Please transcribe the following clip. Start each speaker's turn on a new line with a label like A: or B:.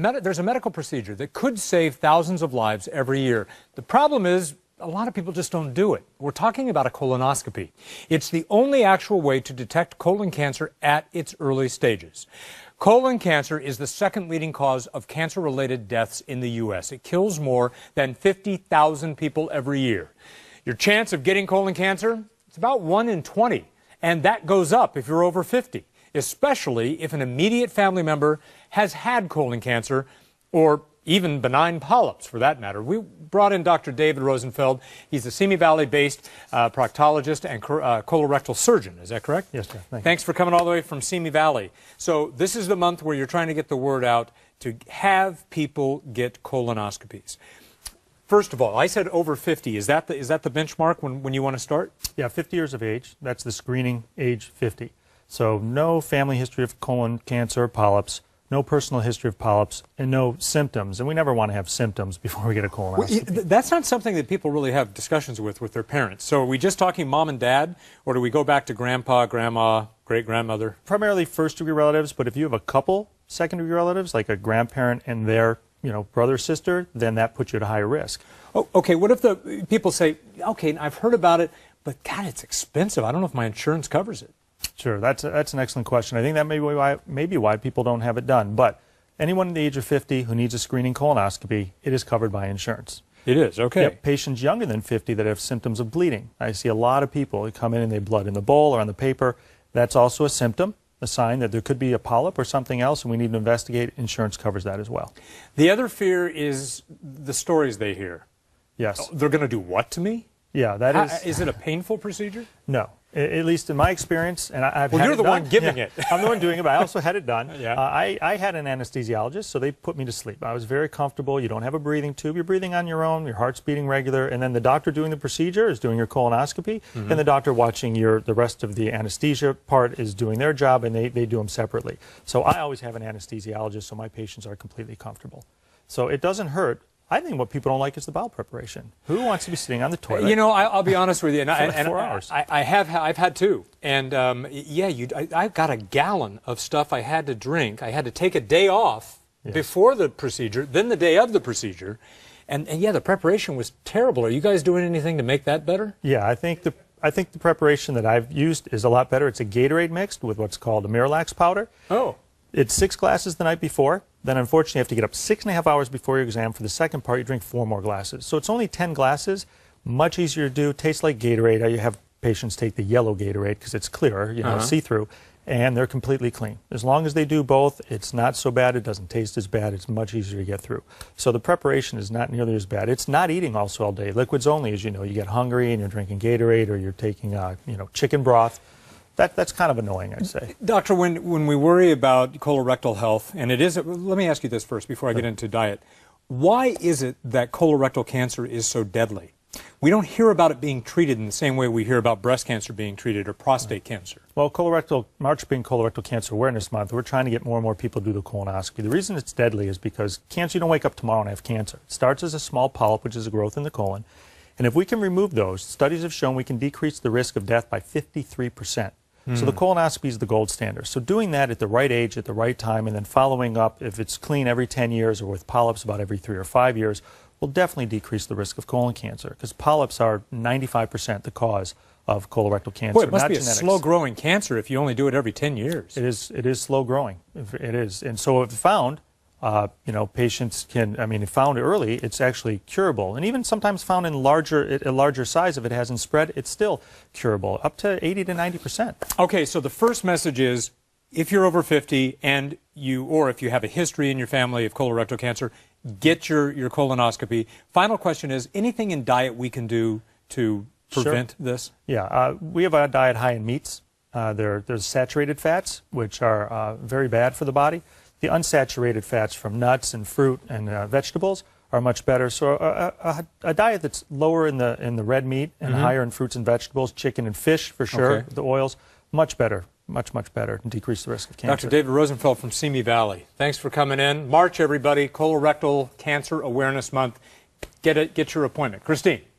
A: There's a medical procedure that could save thousands of lives every year. The problem is a lot of people just don't do it. We're talking about a colonoscopy. It's the only actual way to detect colon cancer at its early stages. Colon cancer is the second leading cause of cancer-related deaths in the U.S. It kills more than 50,000 people every year. Your chance of getting colon cancer, it's about 1 in 20, and that goes up if you're over 50, especially if an immediate family member has had colon cancer or even benign polyps, for that matter. We brought in Dr. David Rosenfeld. He's a Simi Valley-based proctologist and colorectal surgeon. Is that correct?
B: Yes, sir.
A: Thanks for coming all the way from Simi Valley. So this is the month where you're trying to get the word out to have people get colonoscopies. First of all, I said over 50. Is that the benchmark when you want to start?
B: Yeah, 50 years of age. That's the screening age 50. So no family history of colon cancer or polyps, no personal history of polyps, and no symptoms. And we never want to have symptoms before we get a colonoscopy.
A: Well, that's not something that people really have discussions with their parents. So are we just talking mom and dad, or do we go back to grandpa, grandma, great-grandmother?
B: Primarily first-degree relatives, but if you have a couple second-degree relatives, like a grandparent and their brother or sister, then that puts you at a higher risk.
A: Oh, okay, what if the people say, okay, I've heard about it, but God, it's expensive. I don't know if my insurance covers it.
B: Sure, that's an excellent question. I think that may be why people don't have it done. But anyone in the age of 50 who needs a screening colonoscopy, it is covered by insurance.
A: It is, okay.
B: Yep, patients younger than 50 that have symptoms of bleeding. I see a lot of people who come in and they have blood in the bowl or on the paper. That's also a symptom, a sign that there could be a polyp or something else, and we need to investigate. Insurance covers that as well.
A: The other fear is the stories they hear.
B: Yes.
A: They're going to do what to me?
B: Yeah, that is.
A: Is it a painful procedure?
B: No. At least in my experience, and I've
A: well,
B: had
A: you're
B: it
A: the
B: done.
A: one giving it.
B: I'm the one doing it, but I also had it done.
A: Yeah.
B: I had an anesthesiologist, so they put me to sleep. I was very comfortable. You don't have a breathing tube. You're breathing on your own. Your heart's beating regular. And then the doctor doing the procedure is doing your colonoscopy, and the doctor watching the rest of the anesthesia part is doing their job, and they do them separately. So I always have an anesthesiologist, so my patients are completely comfortable. So it doesn't hurt. I think what people don't like is the bowel preparation. Who wants to be sitting on the toilet?
A: You know, I'll be honest with you,
B: for 4 hours.
A: I've had two, and yeah, I've got a gallon of stuff I had to drink. I had to take a day off before the procedure, then the day of the procedure, and yeah, the preparation was terrible. Are you guys doing anything to make that better?
B: Yeah, I think the preparation that I've used is a lot better. It's a Gatorade mixed with what's called a Miralax powder.
A: Oh.
B: It's 6 glasses the night before. Then, unfortunately, you have to get up 6.5 hours before your exam. For the second part, you drink 4 more glasses. So it's only 10 glasses. Much easier to do. Tastes like Gatorade. You have patients take the yellow Gatorade because it's clearer, see-through, and they're completely clean. As long as they do both, it's not so bad. It doesn't taste as bad. It's much easier to get through. So the preparation is not nearly as bad. It's not eating also all day. Liquids only, as you know. You get hungry and you're drinking Gatorade or you're taking, chicken broth. That's kind of annoying, I'd say.
A: Doctor, when we worry about colorectal health, and it is, let me ask you this first before I get into diet. Why is it that colorectal cancer is so deadly? We don't hear about it being treated in the same way we hear about breast cancer being treated or prostate cancer.
B: Well, March being Colorectal Cancer Awareness Month, we're trying to get more and more people to do the colonoscopy. The reason it's deadly is because cancer, you don't wake up tomorrow and have cancer. It starts as a small polyp, which is a growth in the colon. And if we can remove those, studies have shown we can decrease the risk of death by 53%. So the colonoscopy is the gold standard. So doing that at the right age, at the right time, and then following up, if it's clean every 10 years or with polyps about every 3 or 5 years, will definitely decrease the risk of colon cancer because polyps are 95% the cause of colorectal cancer.
A: Boy, it must
B: not
A: be
B: genetics.
A: a slow-growing cancer if you only do it every 10 years.
B: It is slow-growing. It is. And so if found, patients can, if found early, it's actually curable. And even sometimes found in a larger size, if it hasn't spread, it's still curable, up to 80 to 90%.
A: Okay, so the first message is, if you're over 50 and or if you have a history in your family of colorectal cancer, get your colonoscopy. Final question is, anything in diet we can do to prevent this?
B: Yeah, we have a diet high in meats. There's saturated fats, which are very bad for the body. The unsaturated fats from nuts and fruit and vegetables are much better. So a diet that's lower in the red meat and higher in fruits and vegetables, chicken and fish for sure, the oils, much better, much better, and decrease the risk of cancer.
A: Dr. David Rosenfeld from Simi Valley, thanks for coming in. March, everybody, Colorectal Cancer Awareness Month. Get your appointment. Christine.